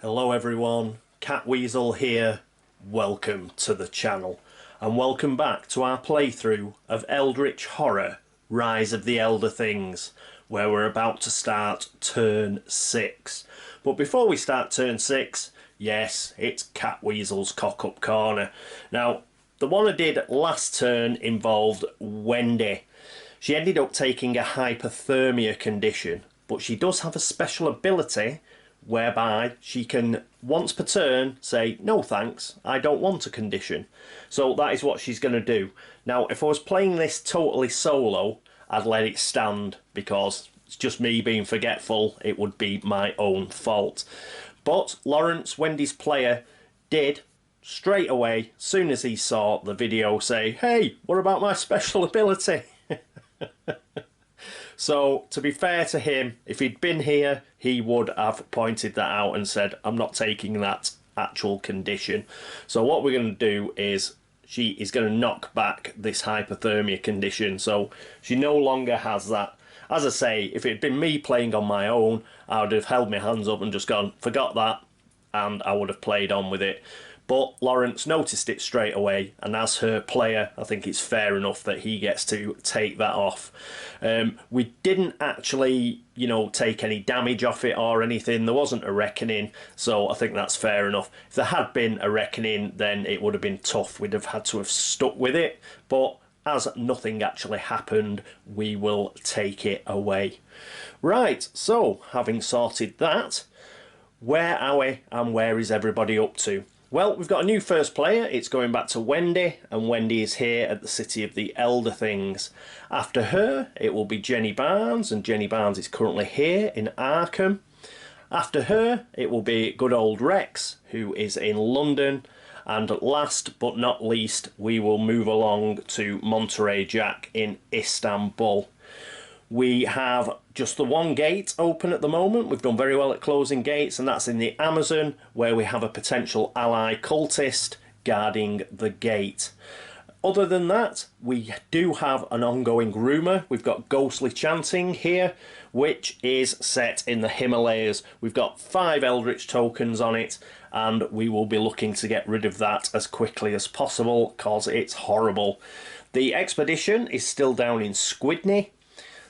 Hello everyone, Catweazle here, welcome to the channel and welcome back to our playthrough of Eldritch Horror Rise of the Elder Things, where we're about to start turn 6. But before we start turn 6, yes, it's Catweazle's cock-up corner. Now, the one I did last turn involved Wendy. She ended up taking a hypothermia condition, but she does have a special ability whereby she can, once per turn, say, no thanks, I don't want a condition. So that is what she's going to do. Now, if I was playing this totally solo, I'd let it stand, because it's just me being forgetful. It would be my own fault. But Lawrence, Wendy's player, did straight away, as soon as he saw the video, say, hey, what about my special ability? So, to be fair to him, if he'd been here, he would have pointed that out and said, I'm not taking that actual condition. So what we're going to do is, she is going to knock back this hypothermia condition, so she no longer has that. As I say, if it had been me playing on my own, I would have held my hands up and just gone, forgot that, and I would have played on with it. But Lawrence noticed it straight away, and as her player, I think it's fair enough that he gets to take that off. We didn't actually, take any damage off it or anything. There wasn't a reckoning, so I think that's fair enough. If there had been a reckoning, then it would have been tough. We'd have had to have stuck with it, but as nothing actually happened, we will take it away. Right, so having sorted that, where are we and where is everybody up to? Well, we've got a new first player. It's going back to Wendy, and Wendy is here at the City of the Elder Things. After her, it will be Jenny Barnes, and Jenny Barnes is currently here in Arkham. After her, it will be good old Rex, who is in London. And last but not least, we will move along to Monterey Jack in Istanbul. We have just the one gate open at the moment. We've done very well at closing gates, and that's in the Amazon, where we have a potential ally cultist guarding the gate. Other than that, we do have an ongoing rumour. We've got ghostly chanting here, which is set in the Himalayas. We've got 5 Eldritch tokens on it, and we will be looking to get rid of that as quickly as possible, because it's horrible. The expedition is still down in Squid.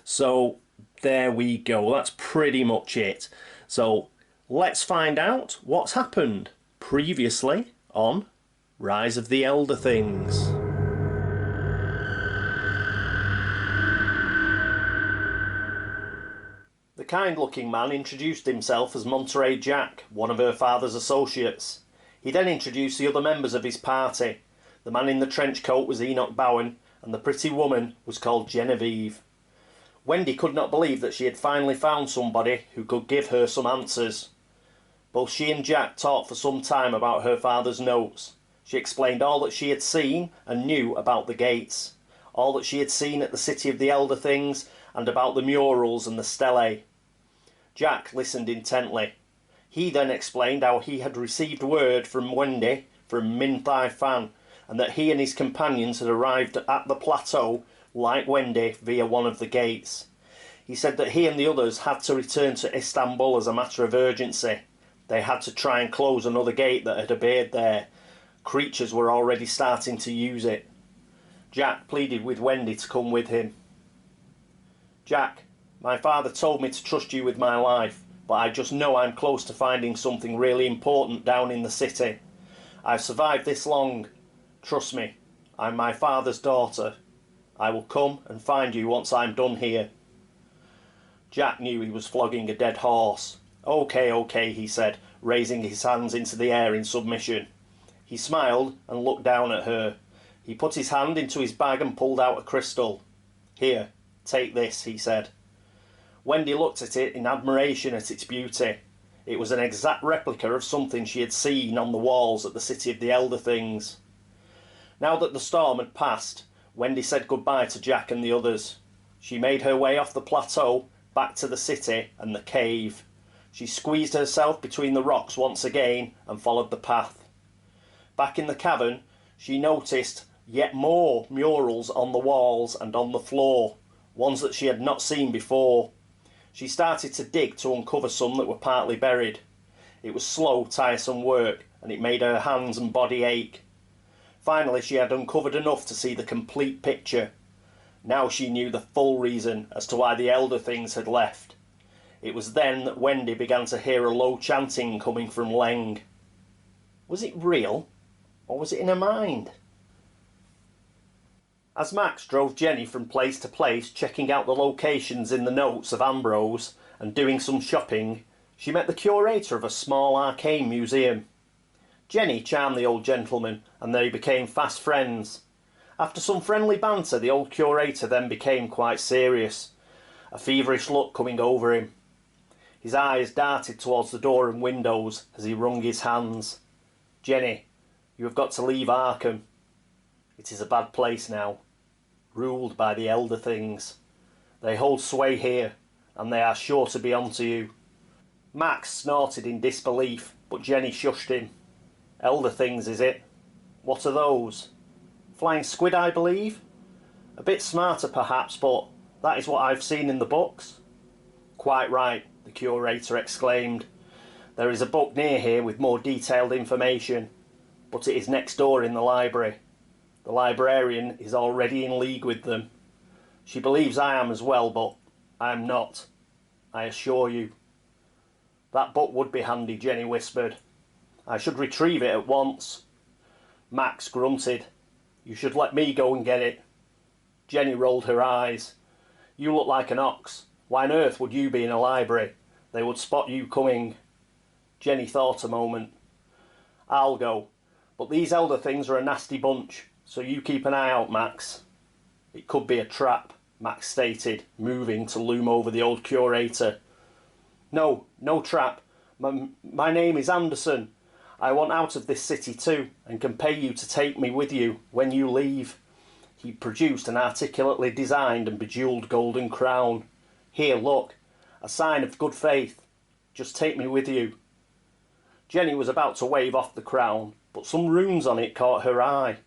So there we go, that's pretty much it. So let's find out what's happened previously on Rise of the Elder Things. The kind-looking man introduced himself as Monterey Jack, one of her father's associates. He then introduced the other members of his party. The man in the trench coat was Enoch Bowen, and the pretty woman was called Genevieve. Wendy could not believe that she had finally found somebody who could give her some answers. Both she and Jack talked for some time about her father's notes. She explained all that she had seen and knew about the gates, all that she had seen at the City of the Elder Things, and about the murals and the stelae. Jack listened intently. He then explained how he had received word from Wendy from Min Thai Fan, and that he and his companions had arrived at the plateau like Wendy via one of the gates. He said that he and the others had to return to Istanbul as a matter of urgency. They had to try and close another gate that had appeared there. Creatures were already starting to use it. Jack pleaded with Wendy to come with him. Jack, my father told me to trust you with my life, but I just know I'm close to finding something really important down in the city. I've survived this long. Trust me, I'm my father's daughter. I will come and find you once I'm done here. Jack knew he was flogging a dead horse. Okay, he said, raising his hands into the air in submission. He smiled and looked down at her. He put his hand into his bag and pulled out a crystal. Here, take this, he said. Wendy looked at it in admiration at its beauty. It was an exact replica of something she had seen on the walls at the City of the Elder Things. Now that the storm had passed, Wendy said goodbye to Jack and the others. She made her way off the plateau, back to the city and the cave. She squeezed herself between the rocks once again and followed the path. Back in the cavern, she noticed yet more murals on the walls and on the floor, ones that she had not seen before. She started to dig to uncover some that were partly buried. It was slow, tiresome work, and it made her hands and body ache. Finally she had uncovered enough to see the complete picture. Now she knew the full reason as to why the elder things had left. It was then that Wendy began to hear a low chanting coming from Leng. Was it real, or was it in her mind? As Max drove Jenny from place to place, checking out the locations in the notes of Ambrose and doing some shopping, she met the curator of a small arcane museum. Jenny charmed the old gentleman, and they became fast friends. After some friendly banter, the old curator then became quite serious, a feverish look coming over him. His eyes darted towards the door and windows as he wrung his hands. "Jenny, you have got to leave Arkham. It is a bad place now, ruled by the elder things. They hold sway here, and they are sure to be on to you." Max snorted in disbelief, but Jenny shushed him. "Elder things, is it? What are those? Flying squid, I believe? A bit smarter perhaps, but that is what I've seen in the books." "Quite right," the curator exclaimed. "There is a book near here with more detailed information, but it is next door in the library. The librarian is already in league with them. She believes I am as well, but I am not, I assure you." "That book would be handy," Jenny whispered. "I should retrieve it at once." Max grunted. "You should let me go and get it." Jenny rolled her eyes. "You look like an ox. Why on earth would you be in a library? They would spot you coming." Jenny thought a moment. "I'll go, but these elder things are a nasty bunch, so you keep an eye out, Max." "It could be a trap," Max stated, moving to loom over the old curator. "No, no trap. My name is Anderson. I want out of this city too, and can pay you to take me with you when you leave." He produced an articulately designed and bejewelled golden crown. "Here, look, a sign of good faith. Just take me with you." Jenny was about to wave off the crown, but some runes on it caught her eye.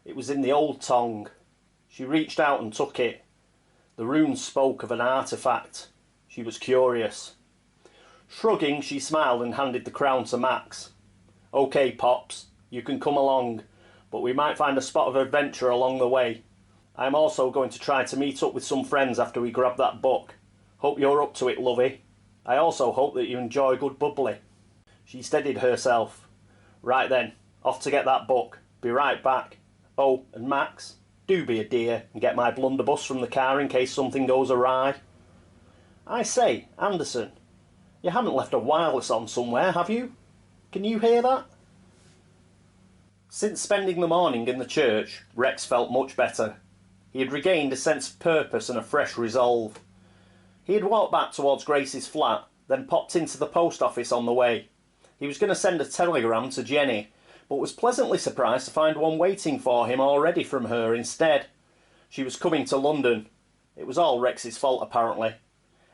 It was in the old tongue. She reached out and took it. The runes spoke of an artifact. She was curious. Shrugging, she smiled and handed the crown to Max. "Okay, Pops, you can come along, but we might find a spot of adventure along the way. I am also going to try to meet up with some friends after we grab that book. Hope you're up to it, lovey. I also hope that you enjoy good bubbly." She steadied herself. "Right then, off to get that book. Be right back. Oh, and Max, do be a dear and get my blunderbuss from the car in case something goes awry. I say, Anderson, you haven't left a wireless on somewhere, have you? Can you hear that?" Since spending the morning in the church, Rex felt much better. He had regained a sense of purpose and a fresh resolve. He had walked back towards Grace's flat, then popped into the post office on the way. He was going to send a telegram to Jenny, but was pleasantly surprised to find one waiting for him already from her instead. She was coming to London. It was all Rex's fault, apparently.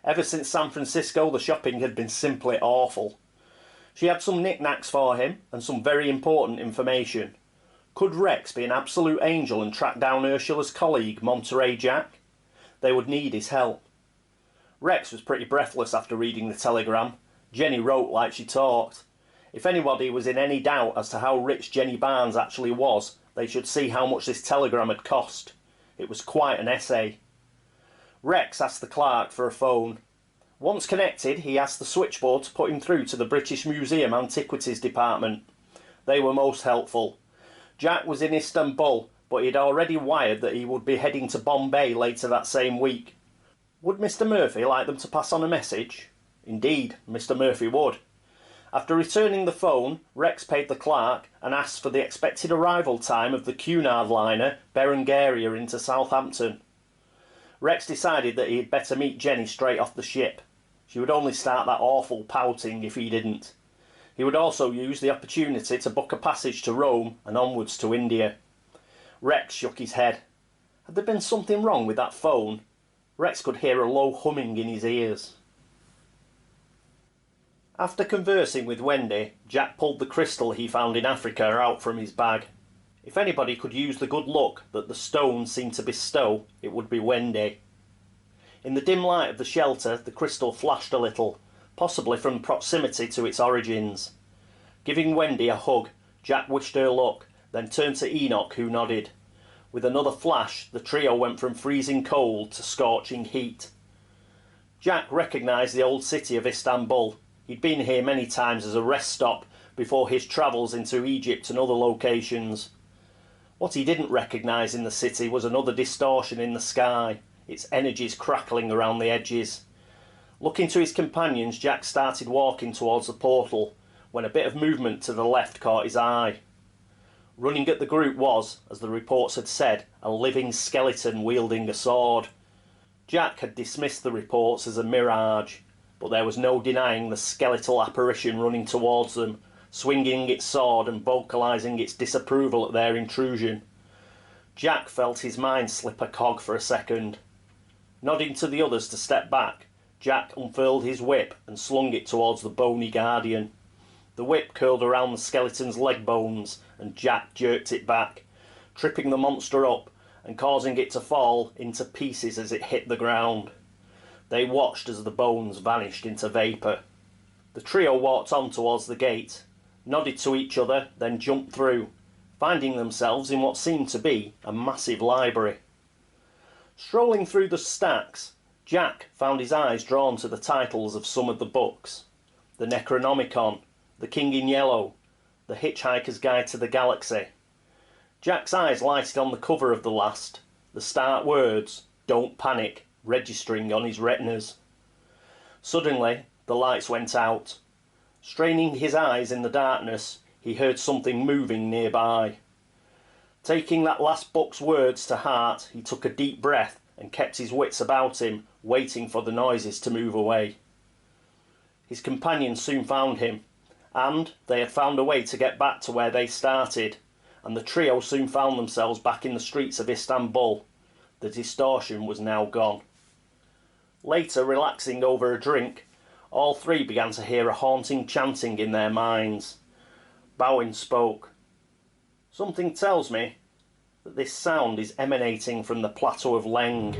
Ever since San Francisco, the shopping had been simply awful. She had some knickknacks for him, and some very important information. Could Rex be an absolute angel and track down Ursula's colleague, Monterey Jack? They would need his help. Rex was pretty breathless after reading the telegram. Jenny wrote like she talked. If anybody was in any doubt as to how rich Jenny Barnes actually was, they should see how much this telegram had cost. It was quite an essay. Rex asked the clerk for a phone. Once connected, he asked the switchboard to put him through to the British Museum Antiquities Department. They were most helpful. Jack was in Istanbul, but he had already wired that he would be heading to Bombay later that same week. Would Mr. Murphy like them to pass on a message? Indeed, Mr. Murphy would. After returning the phone, Rex paid the clerk and asked for the expected arrival time of the Cunard liner Berengaria into Southampton. Rex decided that he had better meet Jenny straight off the ship. She would only start that awful pouting if he didn't. He would also use the opportunity to book a passage to Rome and onwards to India. Rex shook his head. Had there been something wrong with that phone? Rex could hear a low humming in his ears. After conversing with Wendy, Jack pulled the crystal he found in Africa out from his bag. If anybody could use the good luck that the stone seemed to bestow, it would be Wendy. In the dim light of the shelter, the crystal flashed a little, possibly from proximity to its origins. Giving Wendy a hug, Jack wished her luck, then turned to Enoch, who nodded. With another flash, the trio went from freezing cold to scorching heat. Jack recognised the old city of Istanbul. He'd been here many times as a rest stop before his travels into Egypt and other locations. What he didn't recognise in the city was another distortion in the sky, its energies crackling around the edges. Looking to his companions, Jack started walking towards the portal, when a bit of movement to the left caught his eye. Running at the group was, as the reports had said, a living skeleton wielding a sword. Jack had dismissed the reports as a mirage, but there was no denying the skeletal apparition running towards them, swinging its sword and vocalising its disapproval at their intrusion. Jack felt his mind slip a cog for a second. Nodding to the others to step back, Jack unfurled his whip and slung it towards the bony guardian. The whip curled around the skeleton's leg bones, and Jack jerked it back, tripping the monster up and causing it to fall into pieces as it hit the ground. They watched as the bones vanished into vapour. The trio walked on towards the gate, nodded to each other, then jumped through, finding themselves in what seemed to be a massive library. Strolling through the stacks, Jack found his eyes drawn to the titles of some of the books. The Necronomicon, The King in Yellow, The Hitchhiker's Guide to the Galaxy. Jack's eyes lighted on the cover of the last, the stark words, "Don't panic," registering on his retinas. Suddenly, the lights went out. Straining his eyes in the darkness, he heard something moving nearby. Taking that last book's words to heart, he took a deep breath and kept his wits about him, waiting for the noises to move away. His companions soon found him, and they had found a way to get back to where they started, and the trio soon found themselves back in the streets of Istanbul. The distortion was now gone. Later, relaxing over a drink, all three began to hear a haunting chanting in their minds. Bowen spoke. "Something tells me that this sound is emanating from the plateau of Leng."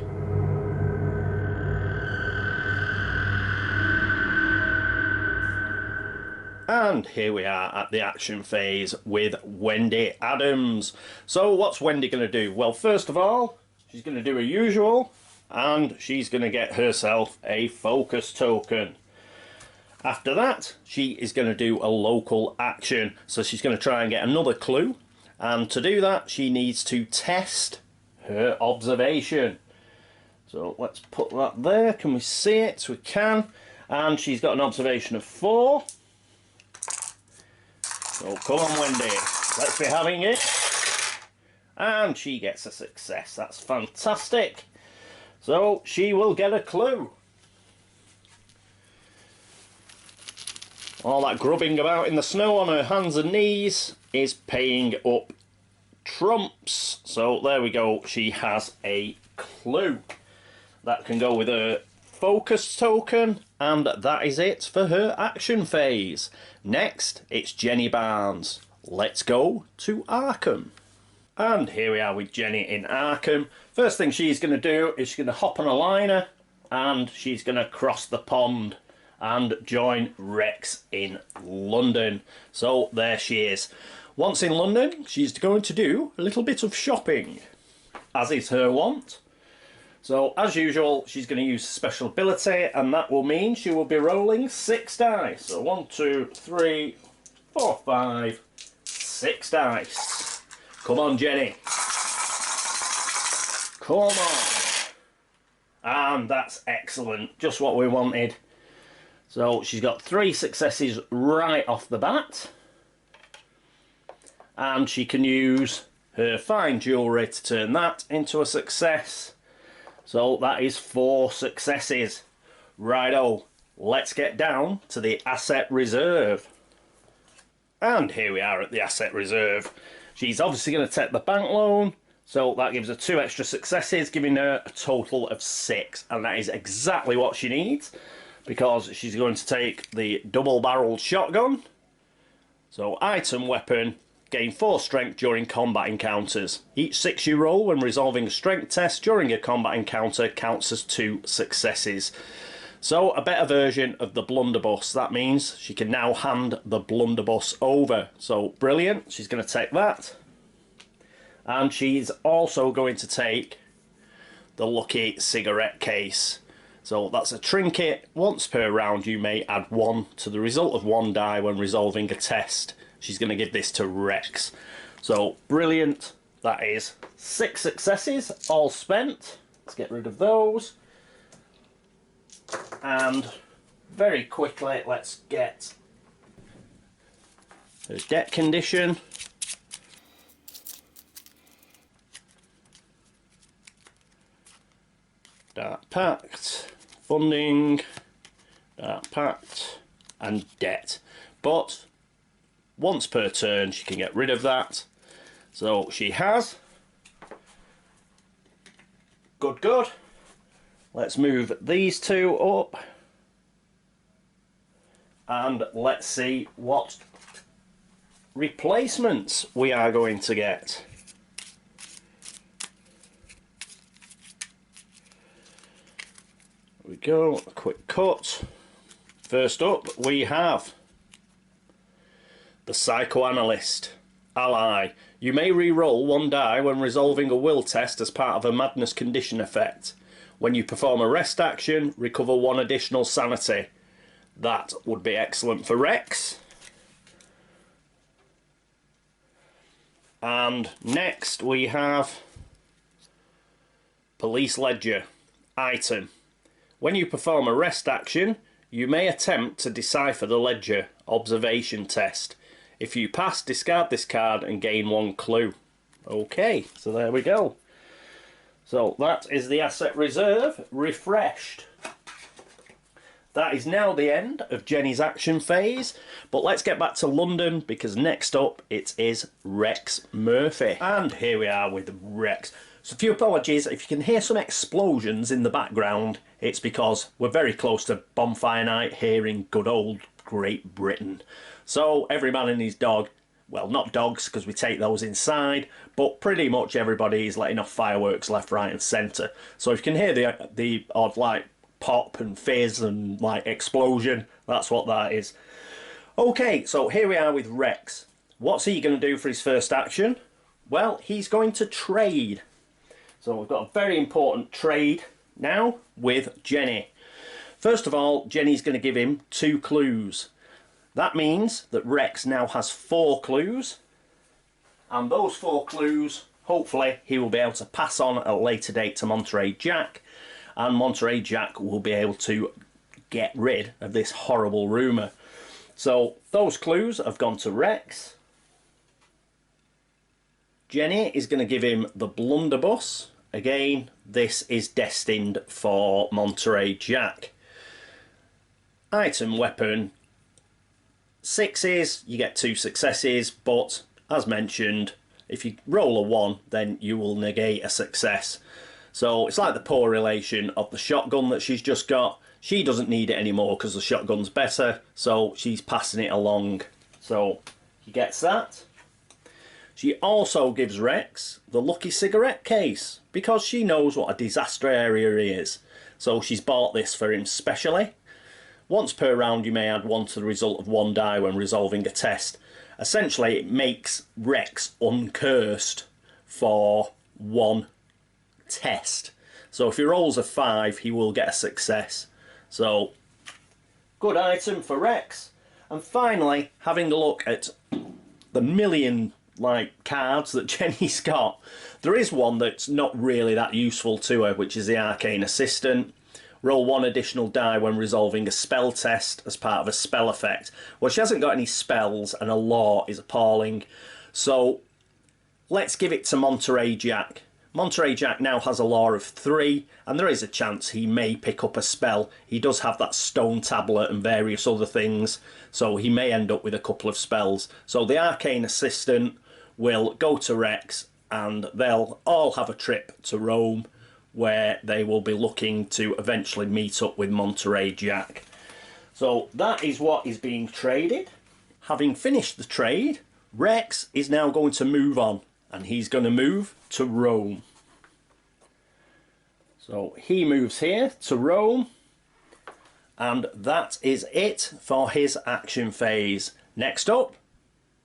And here we are at the action phase with Wendy Adams. So what's Wendy going to do? Well, first of all, she's going to do her usual, and she's going to get herself a focus token. After that, she is going to do a local action. So she's going to try and get another clue. And to do that, she needs to test her observation. So let's put that there. Can we see it? We can. And she's got an observation of 4. So come on, Wendy. Let's be having it. And she gets a success. That's fantastic. So she will get a clue. All that grubbing about in the snow on her hands and knees is paying up trumps. So there we go. She has a clue. That can go with her focus token, and that is it for her action phase. Next, it's Jenny Barnes. Let's go to Arkham. And here we are with Jenny in Arkham. First thing she's going to do is she's going to hop on a liner, and she's going to cross the pond and join Rex in London. So there she is. Once in London, she's going to do a little bit of shopping, as is her wont. So as usual, she's going to use special ability, and that will mean she will be rolling 6 dice. So 1, 2, 3, 4, 5, 6 dice. Come on, Jenny. Come on. And that's excellent. Just what we wanted. So she's got 3 successes right off the bat. And she can use her fine jewellery to turn that into a success. So that is 4 successes. Righto, let's get down to the asset reserve. And here we are at the asset reserve. She's obviously going to take the bank loan. So that gives her 2 extra successes, giving her a total of 6. And that is exactly what she needs, because she's going to take the double-barreled shotgun. So item weapon, gain 4 strength during combat encounters. Each 6 you roll when resolving a strength test during a combat encounter counts as 2 successes. So a better version of the blunderbuss. That means she can now hand the blunderbuss over. So brilliant. She's going to take that. And she's also going to take the lucky cigarette case. So that's a trinket. Once per round you may add 1 to the result of 1 die when resolving a test. She's going to give this to Rex. So brilliant. That is 6 successes, all spent. Let's get rid of those. And very quickly let's get her deck condition. Dark Pact, funding, Dark Pact, and debt. But once per turn she can get rid of that. So she has. Good, good. Let's move these 2 up. And let's see what replacements we are going to get. There we go, a quick cut. First up we have the Psychoanalyst. Ally. You may re-roll 1 die when resolving a will test as part of a madness condition effect. When you perform a rest action, recover 1 additional sanity. That would be excellent for Rex. And next we have Police Ledger. Item. When you perform a rest action, you may attempt to decipher the ledger. Observation test. If you pass, discard this card and gain 1 clue. Okay, so there we go. So that is the asset reserve refreshed. That is now the end of Jenny's action phase, but let's get back to London because next up it is Rex Murphy. And here we are with Rex. So a few apologies, if you can hear some explosions in the background, it's because we're very close to bonfire night here in good old Great Britain. So every man and his dog, well, not dogs because we take those inside, but pretty much everybody is letting off fireworks left, right and centre. So if you can hear the odd like pop and fizz and like explosion, that's what that is. Okay, so here we are with Rex. What's he going to do for his first action? Well, he's going to trade. So we've got a very important trade now with Jenny. First of all, Jenny's going to give him 2 clues. That means that Rex now has 4 clues, and those 4 clues, hopefully, he will be able to pass on at a later date to Monterey Jack, and Monterey Jack will be able to get rid of this horrible rumour. So those clues have gone to Rex. Jenny is going to give him the blunderbuss. Again, this is destined for Monterey Jack. Item, weapon. 6s, you get 2 successes, but as mentioned, if you roll a 1, then you will negate a success. So it's like the poor relation of the shotgun that she's just got. She doesn't need it anymore because the shotgun's better, so she's passing it along. So he gets that. She also gives Rex the lucky cigarette case because she knows what a disaster area he is. So she's bought this for him specially. Once per round you may add 1 to the result of 1 die when resolving a test. Essentially it makes Rex uncursed for 1 test. So if he rolls a 5 he will get a success. So good item for Rex. And finally, having a look at the million cards that Jenny's got, there is one that's not really that useful to her, which is the Arcane Assistant. Roll 1 additional die when resolving a spell test as part of a spell effect. Well, she hasn't got any spells and her law is appalling. So let's give it to Monterey Jack. Monterey Jack now has a law of 3 and there is a chance he may pick up a spell. He does have that stone tablet and various other things, so he may end up with a couple of spells. So the Arcane Assistant will go to Rex and they'll all have a trip to Rome, where they will be looking to eventually meet up with Monterey Jack. So that is what is being traded. Having finished the trade, Rex is now going to move on, and he's going to move to Rome. So he moves here to Rome, And that is it for his action phase. Next up,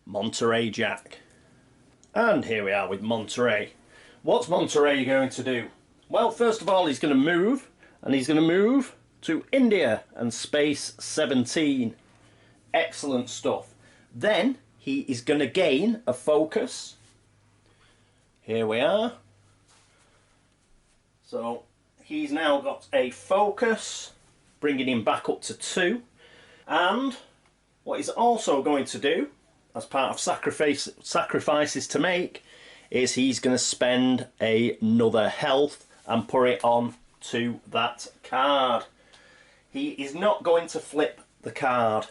Monterey Jack. And here we are with Monterey. What's Monterey going to do? Well, first of all, he's going to move, and he's going to move to India and space 17. Excellent stuff. Then he is going to gain a focus. Here we are. So he's now got a focus, bringing him back up to 2. And what he's also going to do, as part of sacrifices to make, is he's going to spend another health and put it on to that card. He is not going to flip the card.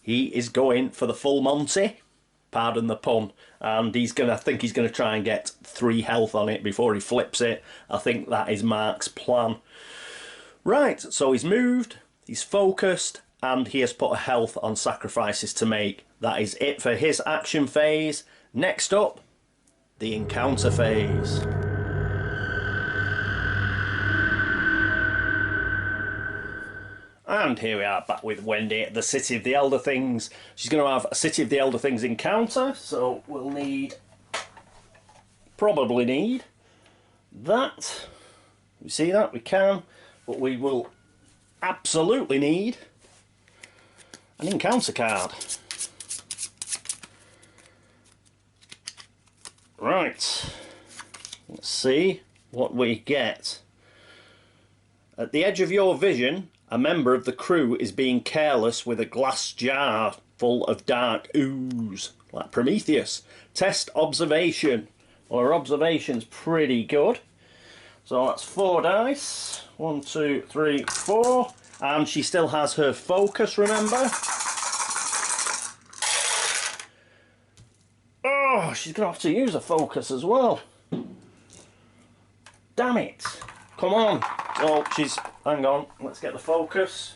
He is going for the full Monty, pardon the pun, and I think he's going to try and get 3 health on it before he flips it. I think that is Mark's plan. Right, so he's moved, he's focused, and he has put a health on sacrifices to make. That is it for his action phase. Next up, the encounter phase. And here we are back with Wendy at the City of the Elder Things. She's going to have a City of the Elder Things encounter, so we'll probably need that. You see that? We can, but we will absolutely need an encounter card. Right, let's see what we get. At the edge of your vision, a member of the crew is being careless with a glass jar full of dark ooze, like Prometheus. Test observation. Well, her observation's pretty good. So that's 4 dice. 1, 2, 3, 4. And she still has her focus, remember? Oh, she's going to have to use a focus as well. Damn it. Come on. Oh, hang on, let's get the focus.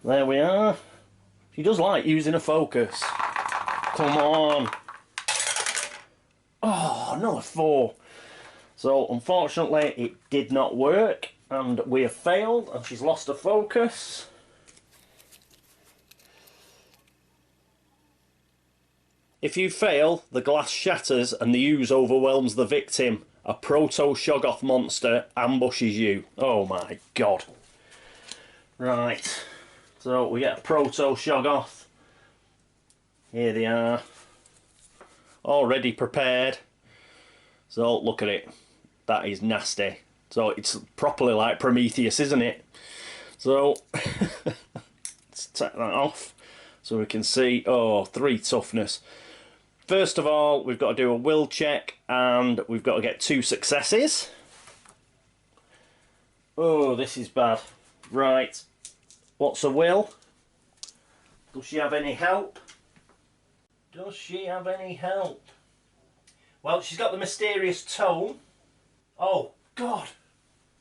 There we are. She does like using a focus. Come on. Oh, another 4. So, unfortunately, it did not work, and we have failed, and she's lost her focus. If you fail, the glass shatters and the ooze overwhelms the victim. A proto-shoggoth monster ambushes you. Oh my god. Right. So we get a proto-shoggoth. Here they are. Already prepared. So look at it. That is nasty. So it's properly like Prometheus, isn't it? So let's take that off so we can see. Oh, 3 toughness. First of all, we've got to do a will check, and we've got to get 2 successes. Oh, this is bad. Right. What's a will? Does she have any help? Does she have any help? Well, she's got the mysterious tone. Oh, God.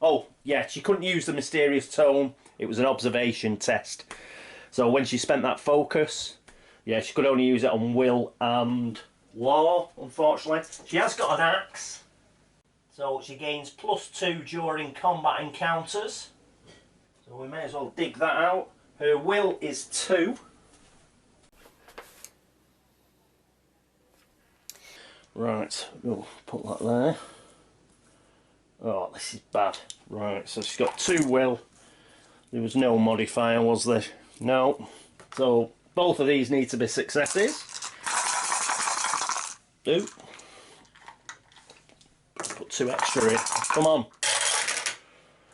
Oh, yeah, she couldn't use the mysterious tone. It was an observation test. So when she spent that focus... yeah, she could only use it on will and law, unfortunately. She has got an axe, so she gains +2 during combat encounters. So we may as well dig that out. Her will is 2. Right, we'll put that there. Oh, this is bad. Right, so she's got 2 will. There was no modifier, was there? No. So... both of these need to be successes. Put 2 extra in. Come on.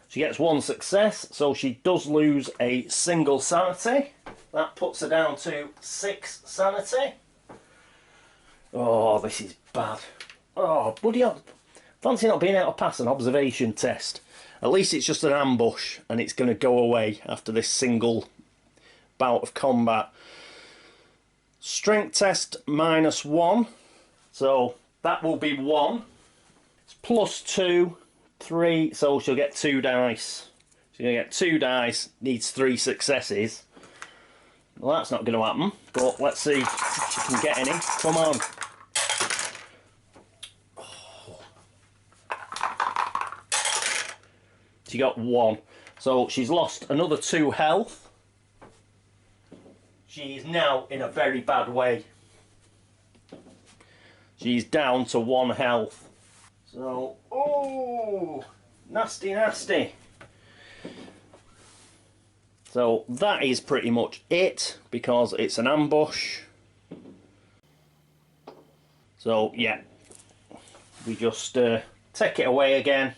She gets 1 success, so she does lose a single sanity. That puts her down to 6 sanity. Oh, this is bad. Oh, bloody hell. Fancy not being able to pass an observation test. At least it's just an ambush, and it's going to go away after this single bout of combat. Strength test -1, so that will be 1. It's +2, 3, so she'll get 2 dice. She's going to get 2 dice, needs 3 successes. Well, that's not going to happen, but let's see if she can get any. Come on. Oh. She got 1. So she's lost another 2 health. She's now in a very bad way. She's down to 1 health. So, oh, nasty, nasty. So that is pretty much it, because it's an ambush. So yeah, we just take it away again,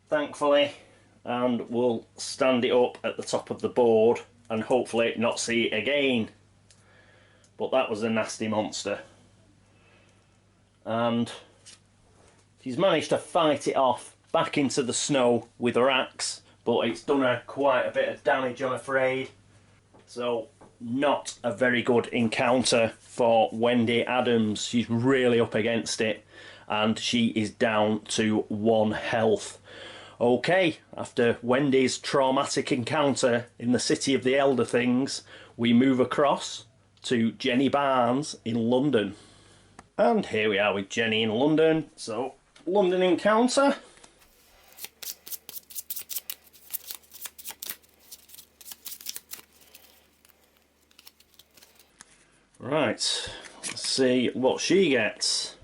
thankfully, and we'll stand it up at the top of the board and hopefully not see it again. But that was a nasty monster. And she's managed to fight it off back into the snow with her axe, but it's done her quite a bit of damage, I'm afraid. So not a very good encounter for Wendy Adams. She's really up against it, and she is down to 1 health. Okay, after Wendy's traumatic encounter in the City of the Elder Things, we move across to Jenny Barnes in London. And here we are with Jenny in London. So, London encounter. Right, let's see what she gets.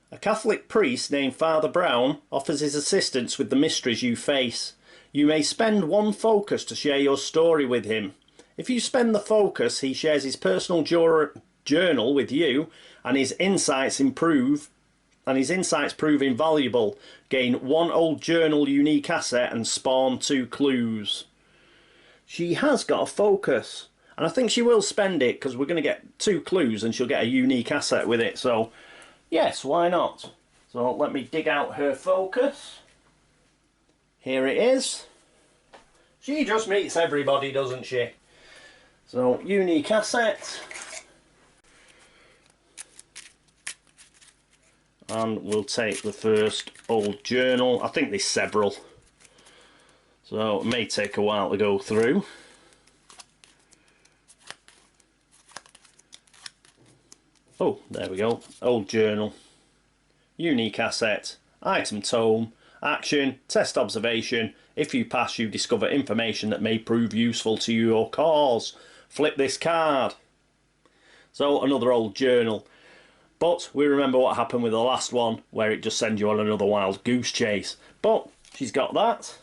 A Catholic priest named Father Brown offers his assistance with the mysteries you face. You may spend 1 focus to share your story with him. If you spend the focus, he shares his personal journal with you, and his insights prove invaluable. Gain 1 old journal unique asset and spawn 2 clues. She has got a focus. And I think she will spend it, because we're going to get 2 clues and she'll get a unique asset with it. So, yes, why not? So, let me dig out her focus. Here it is. She just meets everybody, doesn't she? So, unique asset. And we'll take the first old journal. I think there's several. So, it may take a while to go through. Oh, there we go. Old journal. Unique asset. Item tome. Action. Test observation. If you pass, you discover information that may prove useful to your cause. Flip this card. So, another old journal. But we remember what happened with the last one, where it just sends you on another wild goose chase. But she's got that.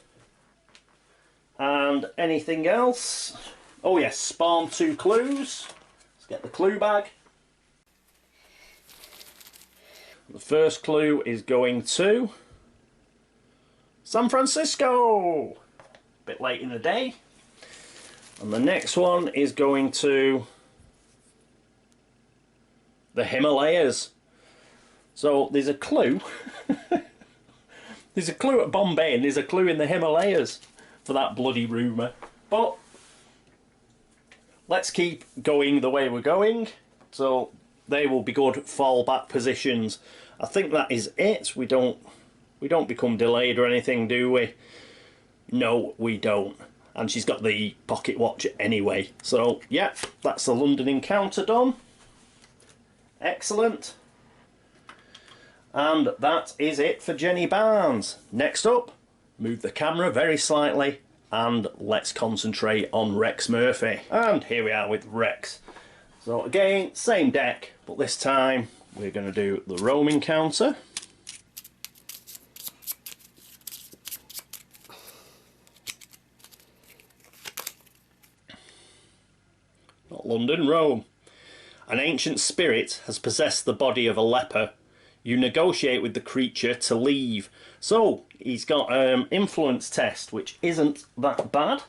And anything else? Oh yes, spawn 2 clues. Let's get the clue bag. The first clue is going to San Francisco. Bit late in the day. And the next one is going to the Himalayas. So there's a clue. There's a clue at Bombay and there's a clue in the Himalayas for that bloody rumour. But let's keep going the way we're going. So they will be good fallback positions. I think that is it. We don't become delayed or anything, do we? No, we don't. And she's got the pocket watch anyway. So, yeah, that's the London encounter done. Excellent. And that is it for Jenny Barnes. Next up, move the camera very slightly and let's concentrate on Rex Murphy. And here we are with Rex. So again, same deck, but this time we're going to do the roam encounter. Not London, Rome. An ancient spirit has possessed the body of a leper. You negotiate with the creature to leave. So, he's got influence test, which isn't that bad.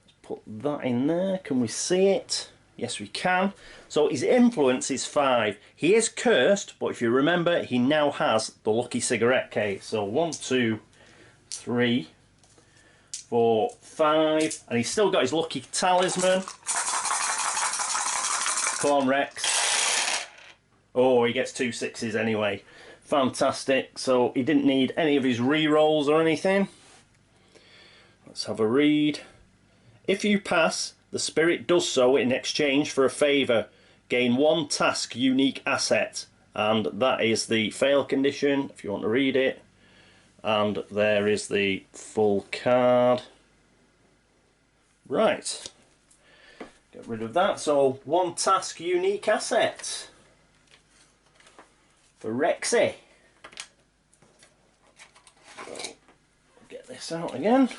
Let's put that in there. Can we see it? Yes, we can. So, his influence is 5. He is cursed, but if you remember, he now has the lucky cigarette case. So, 1, 2, 3, 4, 5. And he's still got his lucky talisman. Come on, Rex. Oh, he gets 2 6s anyway. Fantastic. So he didn't need any of his re-rolls or anything. Let's have a read. If you pass, the spirit does so in exchange for a favour. Gain 1 task unique asset. And that is the fail condition, if you want to read it. And there is the full card. Right. Get rid of that. So, one task unique asset for Rexy. So, get this out again.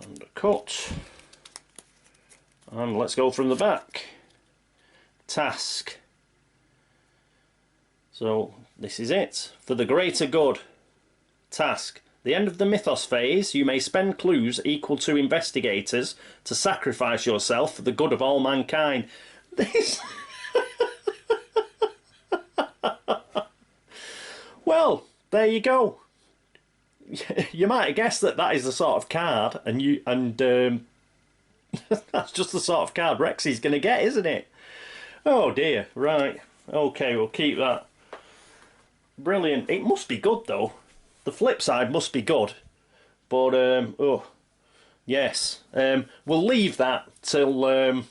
And a cut. And let's go from the back. Task. So this is it. For the greater good. Task. The end of the mythos phase, you may spend clues equal to investigators to sacrifice yourself for the good of all mankind. This... Well, there you go. You might have guessed that that is the sort of card, and that's just the sort of card Rexy's going to get, isn't it? Oh dear, right. Okay, we'll keep that. Brilliant. It must be good though. The flip side must be good. But, oh, yes. We'll leave that till,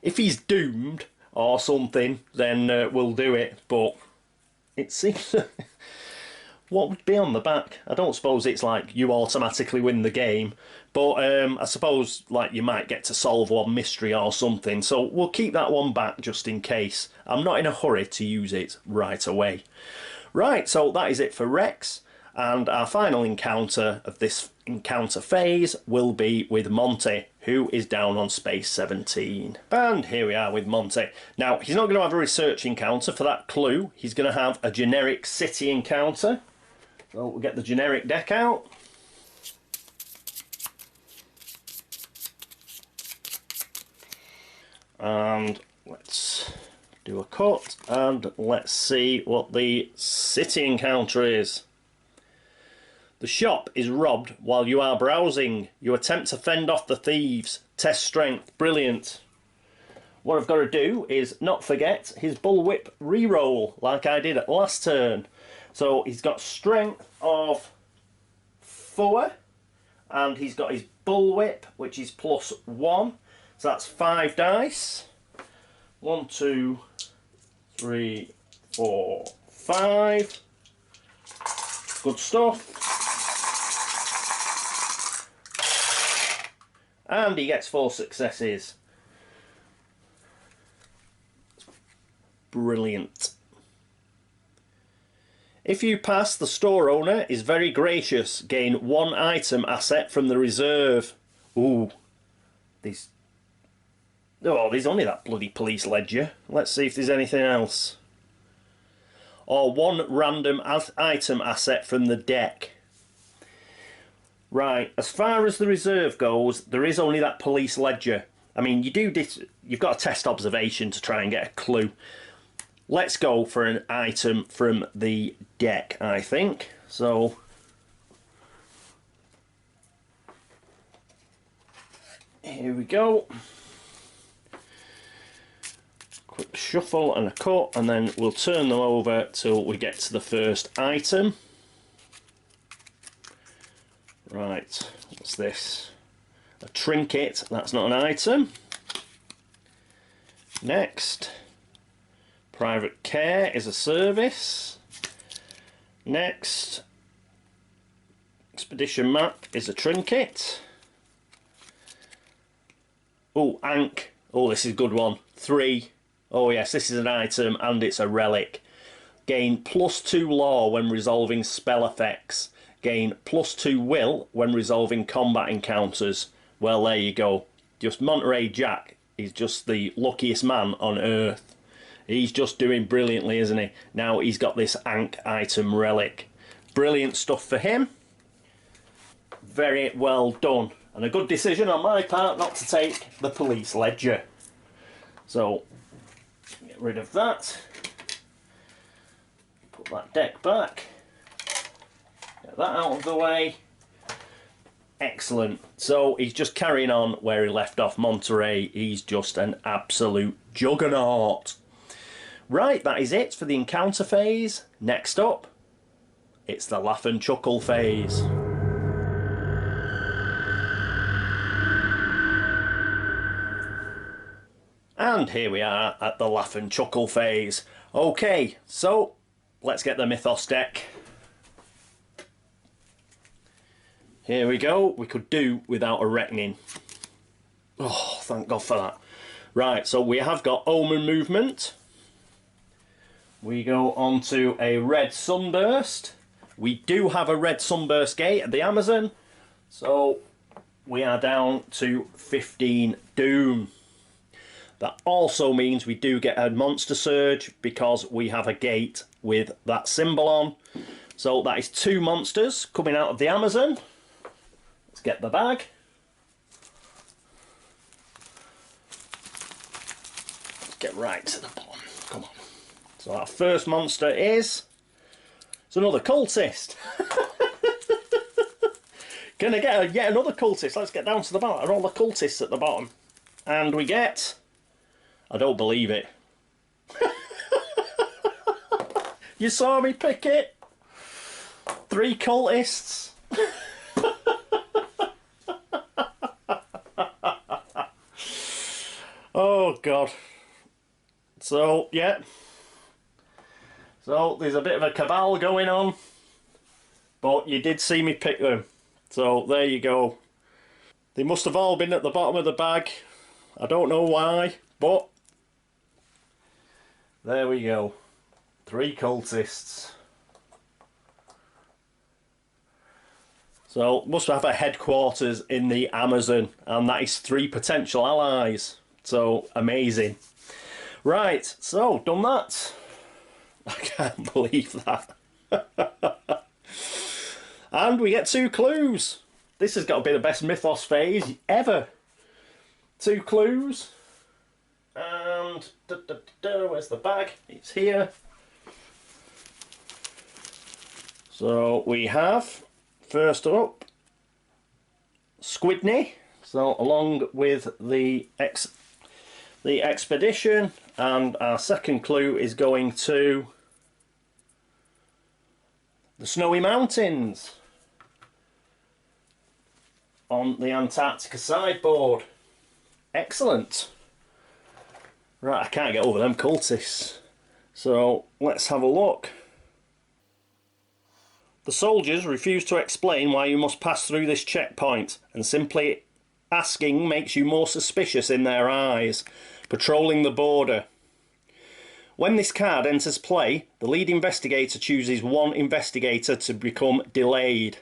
if he's doomed or something, then we'll do it. But it seems... What would be on the back? I don't suppose it's like you automatically win the game, but I suppose like you might get to solve one mystery or something, so we'll keep that one back just in case. I'm not in a hurry to use it right away. Right, so that is it for Rex, and our final encounter of this encounter phase will be with Monty, who is down on space 17. And here we are with Monty. Now, he's not going to have a research encounter for that clue. He's going to have a generic city encounter. So we'll get the generic deck out. And let's do a cut and let's see what the city encounter is. The shop is robbed while you are browsing. You attempt to fend off the thieves. Test strength. Brilliant. What I've got to do is not forget his bullwhip reroll like I did at last turn. So he's got strength of 4 and he's got his bullwhip, which is +1. So that's 5 dice. 1, 2, 3, 4, 5. Good stuff. And he gets 4 successes. Brilliant. If you pass, the store owner is very gracious. Gain 1 item asset from the reserve. Ooh. There's only that bloody police ledger. Let's see if there's anything else. Or 1 random item asset from the deck. Right, as far as the reserve goes, there is only that police ledger. I mean, you've got to test observation to try and get a clue. Let's go for an item from the deck, I think. So, here we go. Quick shuffle and a cut, and then we'll turn them over till we get to the first item. Right, what's this? A trinket, that's not an item. Next. Private care is a service. Next, expedition map is a trinket. Oh, Ankh. Oh, this is a good one. 3. Oh yes, this is an item and it's a relic. Gain +2 law when resolving spell effects. Gain +2 will when resolving combat encounters. Well, there you go. Just Monterey Jack is just the luckiest man on earth. He's just doing brilliantly, isn't he? Now he's got this Ankh item relic. Brilliant stuff for him. Very well done. And a good decision on my part not to take the police ledger. So, get rid of that. Put that deck back. Get that out of the way. Excellent. So he's just carrying on where he left off. Monterey. He's just an absolute juggernaut. Right, that is it for the encounter phase. Next up, it's the laugh and chuckle phase. And here we are at the laugh and chuckle phase. Okay, so let's get the Mythos deck. Here we go. We could do without a reckoning. Oh, thank God for that. Right, so we have got Omen Movement. We go on to a Red Sunburst. We do have a Red Sunburst Gate at the Amazon. So we are down to 15 Doom. That also means we do get a Monster Surge because we have a gate with that symbol on. So that is 2 monsters coming out of the Amazon. Let's get the bag. Let's get right to the bottom. Come on. So our first monster is... It's another cultist. Gonna get yet another cultist. Let's get down to the bottom. Are all the cultists at the bottom? And we get... I don't believe it. You saw me pick it? 3 cultists. Oh God. So yeah. So there's a bit of a cabal going on, but you did see me pick them. So there you go. They must have all been at the bottom of the bag. I don't know why, but there we go. 3 cultists. So must have a headquarters in the Amazon, and that is 3 potential allies. So amazing. Right, so done that. I can't believe that. And we get 2 clues. This has got to be the best Mythos phase ever. 2 clues. And where's the bag? It's here. So we have, first up, Squidney. So along with the expedition, and our second clue is going to the Snowy Mountains on the Antarctica sideboard. Excellent. Right, I can't get over them cultists. So let's have a look. The soldiers refuse to explain why you must pass through this checkpoint, and simply asking makes you more suspicious in their eyes. Patrolling the border. When this card enters play, the lead investigator chooses 1 investigator to become delayed.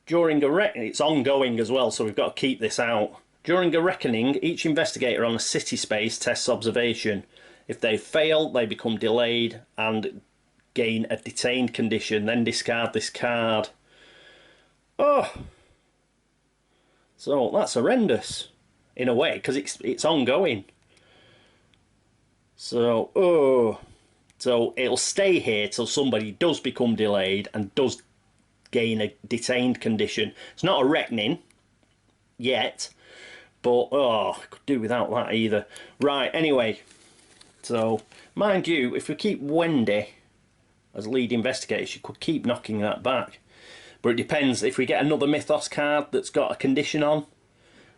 During a it's ongoing as well, so we've got to keep this out. During a reckoning, each investigator on a city space tests observation. If they fail, they become delayed and gain a detained condition, then discard this card. Oh! So that's horrendous, in a way, because it's ongoing. So, oh. So it'll stay here till somebody does become delayed and does gain a detained condition. It's not a reckoning yet, but oh, I could do without that either. Right, anyway. So, mind you, if we keep Wendy as lead investigator, she could keep knocking that back. But it depends. If we get another Mythos card that's got a condition on,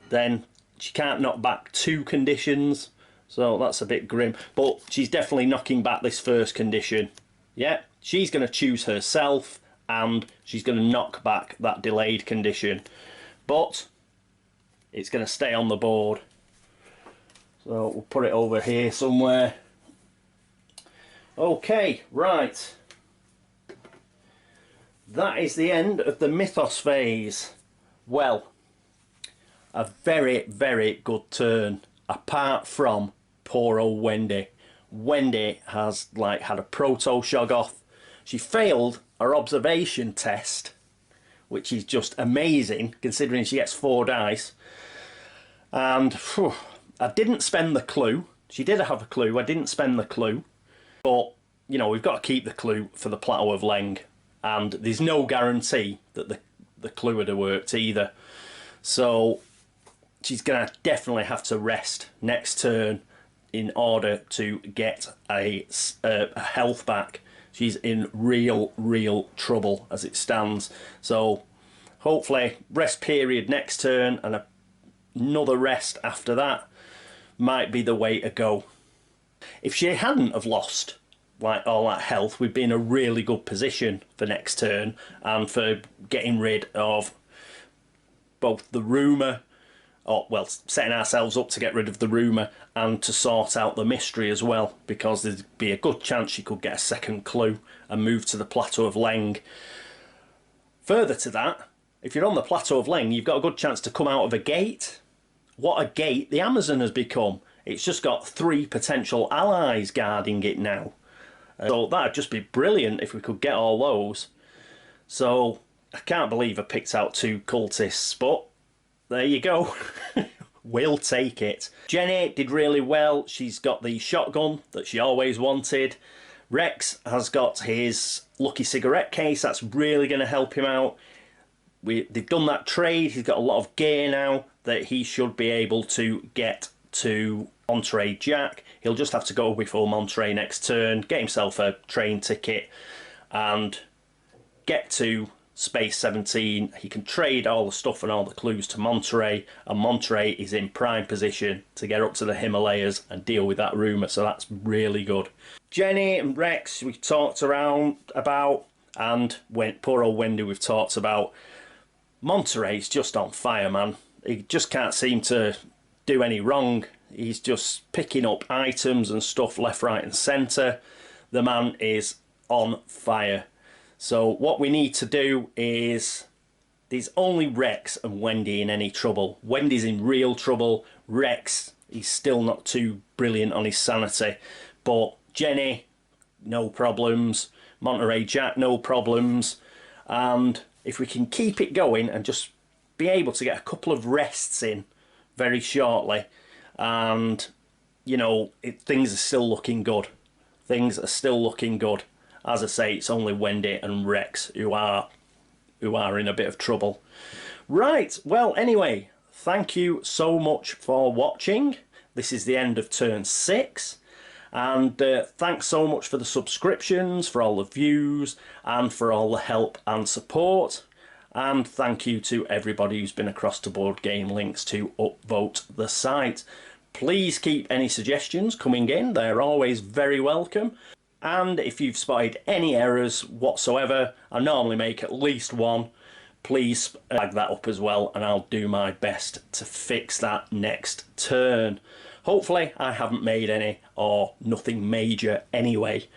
then she can't knock back 2 conditions. So that's a bit grim. But she's definitely knocking back this first condition. Yeah, she's going to choose herself, and she's going to knock back that delayed condition. But it's going to stay on the board. So we'll put it over here somewhere. Okay, right. That is the end of the Mythos phase. Well, a very, very good turn, apart from poor old Wendy. Wendy has had a proto shoggoth. She failed her observation test, which is just amazing considering she gets 4 dice. And whew, I didn't spend the clue. She did have a clue. I didn't spend the clue. But, you know, we've got to keep the clue for the Plateau of Leng. And there's no guarantee that the clue would have worked either. So she's going to definitely have to rest next turn in order to get a health back. She's in real trouble as it stands. So hopefully rest period next turn and another rest after that might be the way to go. If she hadn't have lost like all that health, we'd be in a really good position for next turn and for getting rid of both the rumour, or well, setting ourselves up to get rid of the rumour and to sort out the mystery as well, because there'd be a good chance she could get a second clue and move to the plateau of Leng. Further to that, if you're on the plateau of Leng, you've got a good chance to come out of a gate. What a gate the Amazon has become. It's just got 3 potential allies guarding it now. So that'd just be brilliant if we could get all those. So I can't believe I picked out 2 cultists, but there you go. We'll take it. Jenny did really well. She's got the shotgun that she always wanted. Rex has got his lucky cigarette case. That's really going to help him out. They've done that trade. He's got a lot of gear now that he should be able to get to Monterey Jack. He'll just have to go before Monterey next turn, get himself a train ticket and get to Space 17. He can trade all the stuff and all the clues to Monterey, and Monterey is in prime position to get up to the Himalayas and deal with that rumour, so that's really good. Jenny and Rex we talked around about, and poor old Wendy we've talked about. Monterey's just on fire, man. He just can't seem to do any wrong. He's just picking up items and stuff left, right and centre. The man is on fire. So what we need to do is, there's only Rex and Wendy in any trouble. Wendy's in real trouble. Rex, he's still not too brilliant on his sanity. But Jenny, no problems. Monterey Jack, no problems. And if we can keep it going and just be able to get a couple of rests in very shortly, and you know, things are still looking good. Things are still looking good. As I say, it's only Wendy and Rex who are in a bit of trouble. Right, well anyway, thank you so much for watching. This is the end of turn 6. And thanks so much for the subscriptions, for all the views, and for all the help and support. And thank you to everybody who's been across to Board Game Links to upvote the site. Please keep any suggestions coming in. They're always very welcome. And if you've spotted any errors whatsoever, I normally make at least one, please flag that up as well, and I'll do my best to fix that next turn. Hopefully I haven't made any, or nothing major anyway.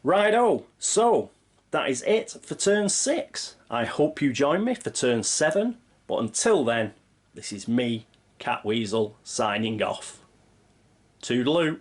Righto, so that is it for turn 6. I hope you join me for turn 7, but until then, this is me, Catweazle, signing off. Toodaloo.